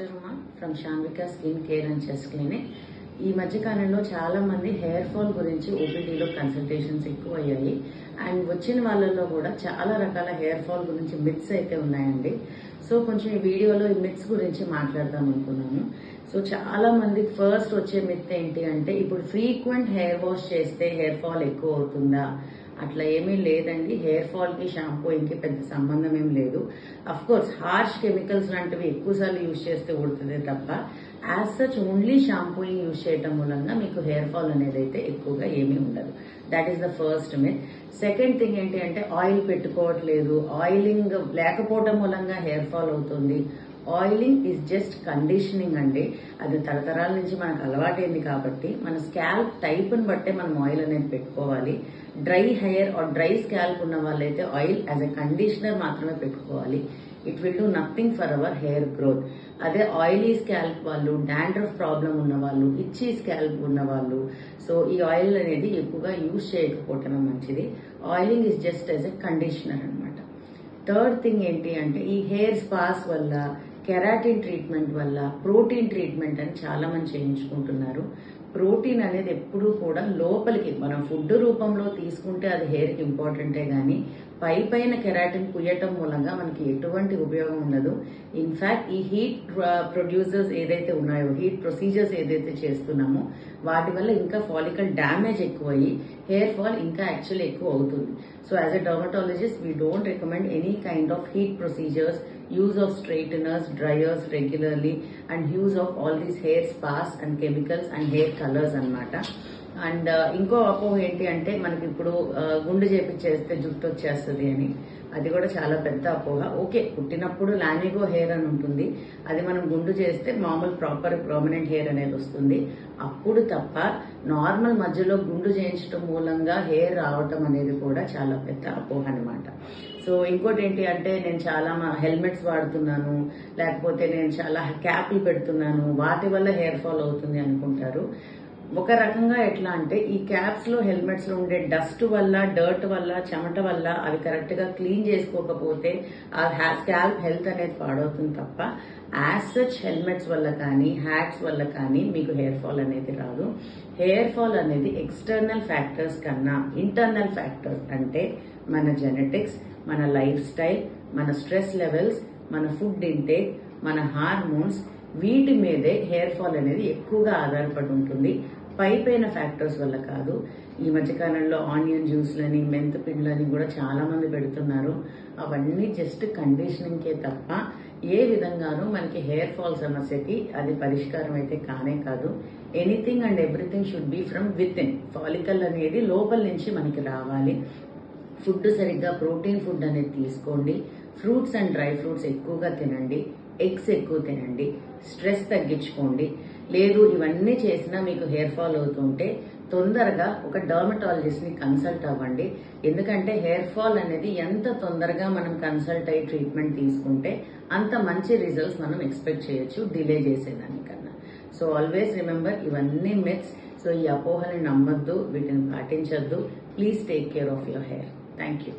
From Sanvika skin care and chest clinic. ఈ మధ్య కాలంలో చాలా మంది హెయిర్ ఫాల్ గురించి ఓపీడీలో కన్సల్టేషన్స్ ఎక్కువ అయ్యాయి. అండ్ వచ్చిన వాళ్ళలో కూడా చాలా రకాల హెయిర్ ఫాల్ గురించి మిత్స్ అయితే ఉన్నాయండి. సో కొంచెం ఈ వీడియోలో ఈ మిత్స్ గురించి మాట్లాడదాం అనుకున్నాను. సో చాలా మంది ఫస్ట్ వచ్చే మిత్ ఏంటి అంటే, ఇప్పుడు ఫ్రీక్వెంట్ హెయిర్ వాష్ చేస్తే హెయిర్ ఫాల్ ఎక్కువ అవుతుందా? అట్లా ఏమీ లేదండి. హెయిర్ ఫాల్ కి షాంపూయింగ్ కి పెద్ద సంబంధం ఏం లేదు. అఫ్ కోర్స్ హార్ష్ కెమికల్స్ లాంటివి ఎక్కువసార్లు యూజ్ చేస్తే ఊడుతుంది తప్ప as such only shampooing use చేయటం మూలంగా మీకు హెయిర్ ఫాల్ అనేది అయితే ఎక్కువగా ఏమీ ఉండదు. That is the first myth. Second thing ఏంటి అంటే, ఆయిల్ పెట్టుకోవట్లేదు, ఆయిలింగ్ లేకపోవడం మూలంగా హెయిర్ ఫాల్ అవుతుంది. ఆయిలింగ్ ఈజ్ జస్ట్ కండిషనింగ్ అండి. అది తరతరాల నుంచి మనకు అలవాటైంది కాబట్టి మన స్కాల్ప్ టైప్ ని బట్టే మనం ఆయిల్ అనేది పెట్టుకోవాలి. Dry hair or dry scalp ఉన్న వాళ్ళైతే ఆయిల్ యాజ్ ఎ కండిషనర్ మాత్రమే పెట్టుకోవాలి. It will do nothing for our hair growth. అదే ఆయిలీ స్కాల్ప్ వాళ్ళు, డాండ్రఫ్ ప్రాబ్లం ఉన్న వాళ్ళు, ఇచ్చీ స్కాల్ప్ ఉన్న వాళ్ళు, సో ఈ ఆయిల్ అనేది ఎక్కువగా యూజ్ చేయకపోవటమే మంచిది. Oiling is just as a conditioner అనమాట. థర్డ్ థింగ్ ఏంటి అంటే, ఈ హెయిర్ స్పాస్ వల్ల, కెరాటిన్ ట్రీట్మెంట్ వల్ల, ప్రోటీన్ ట్రీట్మెంట్ అని చాలా మంది చేయించుకుంటున్నారు. ప్రోటీన్ అనేది ఎప్పుడూ కూడా లోపలికి మనం ఫుడ్ రూపంలో తీసుకుంటే అది హెయిర్ కి ఇంపార్టెంటే గానీ పైన కెరాటిన్ పుయ్యటం మూలంగా మనకి ఎటువంటి ఉపయోగం ఉండదు. ఇన్ఫాక్ట్ ఈ హీట్ ప్రొడ్యూసర్స్ ఏదైతే ఉన్నాయో, హీట్ ప్రొసీజర్స్ ఏదైతే చేస్తున్నామో వాటి వల్ల ఇంకా ఫాలికల్ డ్యామేజ్ ఎక్కువయ్యి హెయిర్ ఫాల్ ఇంకా యాక్చువల్లీ ఎక్కువ అవుతుంది. So as a dermatologist we don't recommend any kind of heat procedures, use of straighteners, dryers regularly, and use of all these hair spas and chemicals and hair colors అన్నమాట. And ఇంకో అపోహ ఏంటి అంటే, మనకి ఇప్పుడు గుండు చేపిచ్చేస్తే జుట్టు వచ్చేస్తుంది అని. అది కూడా చాలా పెద్ద అపోహ. ఓకే, పుట్టినప్పుడు లామిగో హెయిర్ అని ఉంటుంది, అది మనం గుండు చేస్తే మామూలు ప్రాపర్ పర్మనెంట్ హెయిర్ అనేది వస్తుంది. అప్పుడు తప్ప నార్మల్ మధ్యలో గుండు చేయించడం మూలంగా హెయిర్ రావటం అనేది కూడా చాలా పెద్ద అపోహ అనమాట. సో ఇంకోటి ఏంటి అంటే, నేను చాలా హెల్మెట్స్ వాడుతున్నాను, లేకపోతే నేను చాలా క్యాప్లు పెడుతున్నాను, వాటి వల్ల హెయిర్ ఫాల్ అవుతుంది అనుకుంటారు. ఒక రకంగా ఎట్లా అంటే, ఈ క్యాప్స్ లో, హెల్మెట్స్ లో ఉండే డస్ట్ వల్ల, డర్ట్ వల్ల, చెమట వల్ల అవి కరెక్ట్ గా క్లీన్ చేసుకోకపోతే ఆ స్కాల్ప్ హెల్త్ అనేది పాడవుతుంది తప్ప యాజ్ సచ్ హెల్మెట్స్ వల్ల కానీ, హ్యాట్స్ వల్ల కానీ మీకు హెయిర్ ఫాల్ అనేది రాదు. హెయిర్ ఫాల్ అనేది ఎక్స్టర్నల్ ఫ్యాక్టర్స్ కన్నా ఇంటర్నల్ ఫ్యాక్టర్స్ అంటే మన జెనెటిక్స్, మన లైఫ్ స్టైల్, మన స్ట్రెస్ లెవెల్స్, మన ఫుడ్ ఇంటేక్, మన హార్మోన్స్, వీటి మీదే హెయిర్ ఫాల్ అనేది ఎక్కువగా ఆధారపడి ఉంటుంది. పైన ఫ్యాక్టర్స్ వల్ల కాదు. ఈ మధ్యకాలంలో ఆనియన్ జ్యూస్లని, మెంతు పిండ్లని కూడా చాలా మంది పెడుతున్నారు. అవన్నీ జస్ట్ కండిషనింగ్ కే తప్ప ఏ విధంగానూ మనకి హెయిర్ ఫాల్ సమస్యకి అది పరిష్కారం అయితే కానే కాదు. Anything and everything should be from with in. Follicle అనేది లోపల నుంచి మనకి రావాలి. ఫుడ్ సరిగ్గా ప్రోటీన్ ఫుడ్ అనేది తీసుకోండి. ఫ్రూట్స్ అండ్ డ్రై ఫ్రూట్స్ ఎక్కువగా తినండి. ఎగ్స్ ఎక్కువ తినండి. స్ట్రెస్ తగ్గించుకోండి. లేదు ఇవన్నీ చేసినా మీకు హెయిర్ ఫాల్ అవుతుంటే తొందరగా ఒక డర్మటాలజిస్ట్ ని కన్సల్ట్ అవ్వండి. ఎందుకంటే హెయిర్ ఫాల్ అనేది ఎంత తొందరగా మనం కన్సల్ట్ అయ్యి ట్రీట్మెంట్ తీసుకుంటే అంత మంచి రిజల్ట్స్ మనం ఎక్స్పెక్ట్ చేయొచ్చు డిలే చేసేదానికన్నా. సో ఆల్వేస్ రిమెంబర్, ఇవన్నీ మిత్స్. సో ఈ అపోహని నమ్మొద్దు, వీటిని పాటించొద్దు. Please take care of your hair. Thank you.